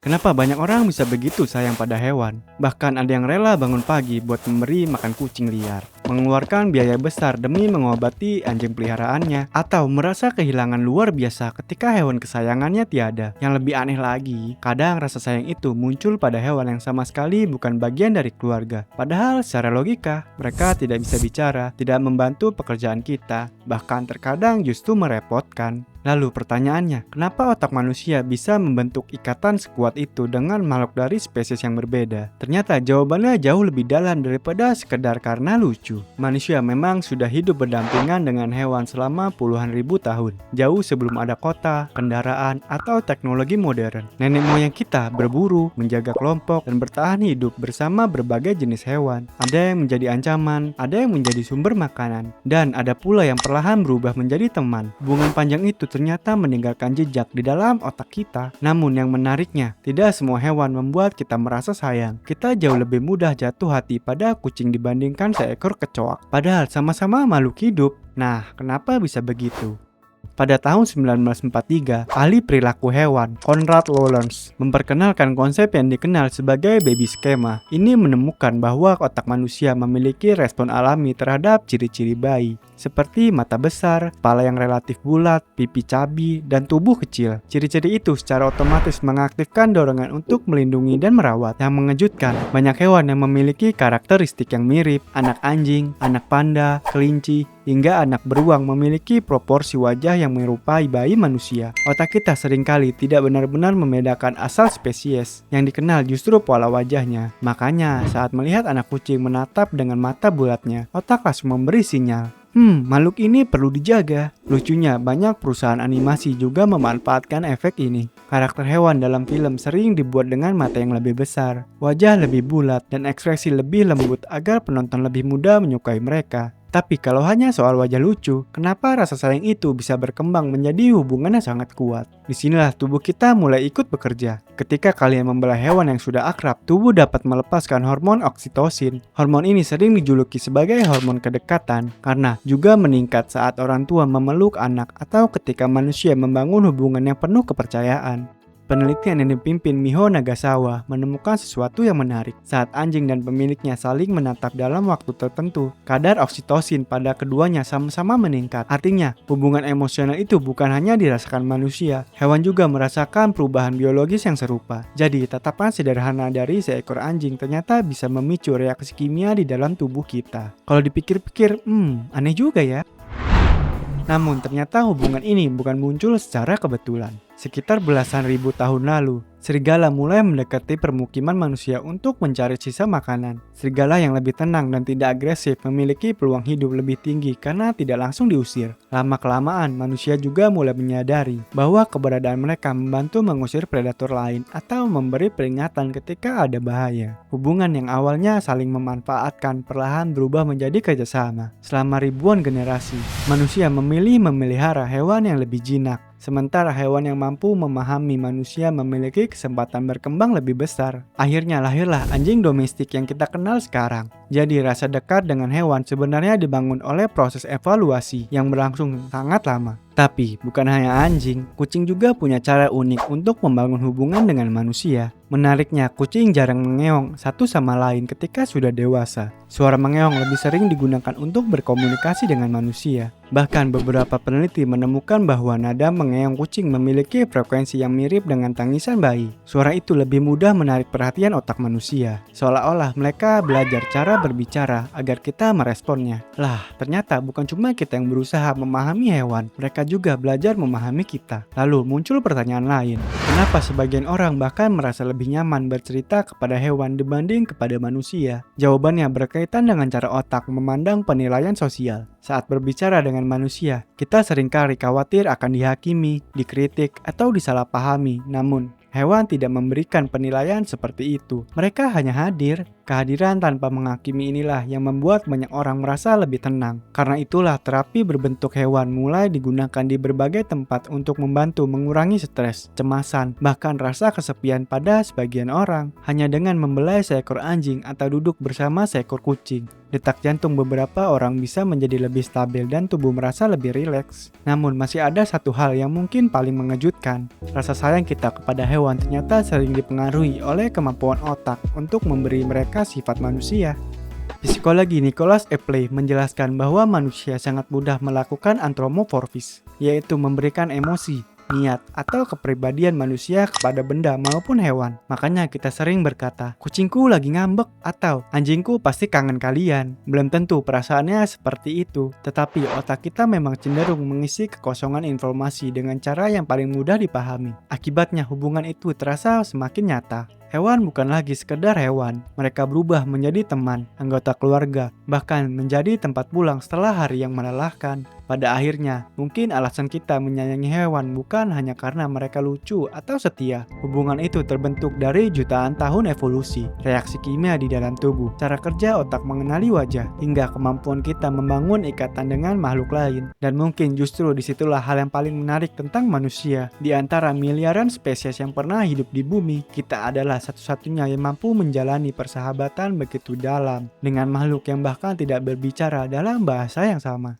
Kenapa banyak orang bisa begitu sayang pada hewan? Bahkan ada yang rela bangun pagi buat memberi makan kucing liar, mengeluarkan biaya besar demi mengobati anjing peliharaannya, atau merasa kehilangan luar biasa ketika hewan kesayangannya tiada. Yang lebih aneh lagi, kadang rasa sayang itu muncul pada hewan yang sama sekali bukan bagian dari keluarga. Padahal secara logika, mereka tidak bisa bicara, tidak membantu pekerjaan kita, bahkan terkadang justru merepotkan. Lalu pertanyaannya, kenapa otak manusia bisa membentuk ikatan sekuat itu dengan makhluk dari spesies yang berbeda? Ternyata jawabannya jauh lebih dalam daripada sekedar karena lucu. Manusia memang sudah hidup berdampingan dengan hewan selama puluhan ribu tahun, jauh sebelum ada kota, kendaraan, atau teknologi modern. Nenek moyang kita berburu, menjaga kelompok, dan bertahan hidup bersama berbagai jenis hewan. Ada yang menjadi ancaman, ada yang menjadi sumber makanan, dan ada pula yang perlahan berubah menjadi teman. Hubungan panjang itu ternyata meninggalkan jejak di dalam otak kita. Namun yang menariknya, tidak semua hewan membuat kita merasa sayang. Kita jauh lebih mudah jatuh hati pada kucing dibandingkan seekor kecoak. Padahal sama-sama makhluk hidup. Nah, kenapa bisa begitu? Pada tahun 1943, ahli perilaku hewan Konrad Lorenz memperkenalkan konsep yang dikenal sebagai baby schema. Ini menemukan bahwa otak manusia memiliki respon alami terhadap ciri-ciri bayi, seperti mata besar, kepala yang relatif bulat, pipi cabi, dan tubuh kecil. Ciri-ciri itu secara otomatis mengaktifkan dorongan untuk melindungi dan merawat. Yang mengejutkan, banyak hewan yang memiliki karakteristik yang mirip. Anak anjing, anak panda, kelinci, hingga anak beruang memiliki proporsi wajah yang menyerupai bayi manusia. Otak kita seringkali tidak benar-benar membedakan asal spesies, yang dikenal justru pola wajahnya. Makanya, saat melihat anak kucing menatap dengan mata bulatnya, otak langsung memberi sinyal. Makhluk ini perlu dijaga. Lucunya, banyak perusahaan animasi juga memanfaatkan efek ini. Karakter hewan dalam film sering dibuat dengan mata yang lebih besar, wajah lebih bulat, dan ekspresi lebih lembut agar penonton lebih mudah menyukai mereka. Tapi kalau hanya soal wajah lucu, kenapa rasa sayang itu bisa berkembang menjadi hubungan yang sangat kuat? Disinilah tubuh kita mulai ikut bekerja. Ketika kalian membelah hewan yang sudah akrab, tubuh dapat melepaskan hormon oksitosin. Hormon ini sering dijuluki sebagai hormon kedekatan, karena juga meningkat saat orang tua memeluk anak atau ketika manusia membangun hubungan yang penuh kepercayaan. Penelitian yang dipimpin Miho Nagasawa menemukan sesuatu yang menarik. Saat anjing dan pemiliknya saling menatap dalam waktu tertentu, kadar oksitosin pada keduanya sama-sama meningkat. Artinya, hubungan emosional itu bukan hanya dirasakan manusia, hewan juga merasakan perubahan biologis yang serupa. Jadi, tatapan sederhana dari seekor anjing ternyata bisa memicu reaksi kimia di dalam tubuh kita. Kalau dipikir-pikir, aneh juga ya. Namun ternyata hubungan ini bukan muncul secara kebetulan. Sekitar belasan ribu tahun lalu, serigala mulai mendekati permukiman manusia untuk mencari sisa makanan. Serigala yang lebih tenang dan tidak agresif memiliki peluang hidup lebih tinggi karena tidak langsung diusir. Lama-kelamaan, manusia juga mulai menyadari bahwa keberadaan mereka membantu mengusir predator lain atau memberi peringatan ketika ada bahaya. Hubungan yang awalnya saling memanfaatkan perlahan berubah menjadi kerjasama. Selama ribuan generasi, manusia memilih memelihara hewan yang lebih jinak. Sementara hewan yang mampu memahami manusia memiliki kesempatan berkembang lebih besar. Akhirnya lahirlah anjing domestik yang kita kenal sekarang. Jadi rasa dekat dengan hewan sebenarnya dibangun oleh proses evaluasi yang berlangsung sangat lama. Tapi bukan hanya anjing, kucing juga punya cara unik untuk membangun hubungan dengan manusia. Menariknya, kucing jarang mengeong satu sama lain ketika sudah dewasa. Suara mengeong lebih sering digunakan untuk berkomunikasi dengan manusia. Bahkan beberapa peneliti menemukan bahwa nada mengeong kucing memiliki frekuensi yang mirip dengan tangisan bayi. Suara itu lebih mudah menarik perhatian otak manusia. Seolah-olah mereka belajar cara berbicara agar kita meresponnya. Lah, ternyata bukan cuma kita yang berusaha memahami hewan, mereka juga belajar memahami kita. Lalu muncul pertanyaan lain. Kenapa sebagian orang bahkan merasa lebih nyaman bercerita kepada hewan dibanding kepada manusia? Jawabannya berkaitan dengan cara otak memandang penilaian sosial. Saat berbicara dengan manusia, kita seringkali khawatir akan dihakimi, dikritik, atau disalahpahami. Namun, hewan tidak memberikan penilaian seperti itu. Mereka hanya hadir. Kehadiran tanpa menghakimi inilah yang membuat banyak orang merasa lebih tenang. Karena itulah terapi berbentuk hewan mulai digunakan di berbagai tempat untuk membantu mengurangi stres, cemasan, bahkan rasa kesepian pada sebagian orang. Hanya dengan membelai seekor anjing atau duduk bersama seekor kucing, detak jantung beberapa orang bisa menjadi lebih stabil dan tubuh merasa lebih rileks. Namun masih ada satu hal yang mungkin paling mengejutkan. Rasa sayang kita kepada hewan ternyata sering dipengaruhi oleh kemampuan otak untuk memberi mereka sifat manusia. Psikologi Nicholas Epley menjelaskan bahwa manusia sangat mudah melakukan antromorfisme, yaitu memberikan emosi, niat, atau kepribadian manusia kepada benda maupun hewan. Makanya kita sering berkata, kucingku lagi ngambek, atau anjingku pasti kangen kalian. Belum tentu perasaannya seperti itu, tetapi otak kita memang cenderung mengisi kekosongan informasi dengan cara yang paling mudah dipahami. Akibatnya hubungan itu terasa semakin nyata. Hewan bukan lagi sekedar hewan, mereka berubah menjadi teman, anggota keluarga, bahkan menjadi tempat pulang setelah hari yang melelahkan. Pada akhirnya, mungkin alasan kita menyayangi hewan bukan hanya karena mereka lucu atau setia. Hubungan itu terbentuk dari jutaan tahun evolusi, reaksi kimia di dalam tubuh, cara kerja otak mengenali wajah, hingga kemampuan kita membangun ikatan dengan makhluk lain. Dan mungkin justru disitulah hal yang paling menarik tentang manusia. Di antara miliaran spesies yang pernah hidup di bumi, kita adalah satu-satunya yang mampu menjalani persahabatan begitu dalam dengan makhluk yang bahkan tidak berbicara dalam bahasa yang sama.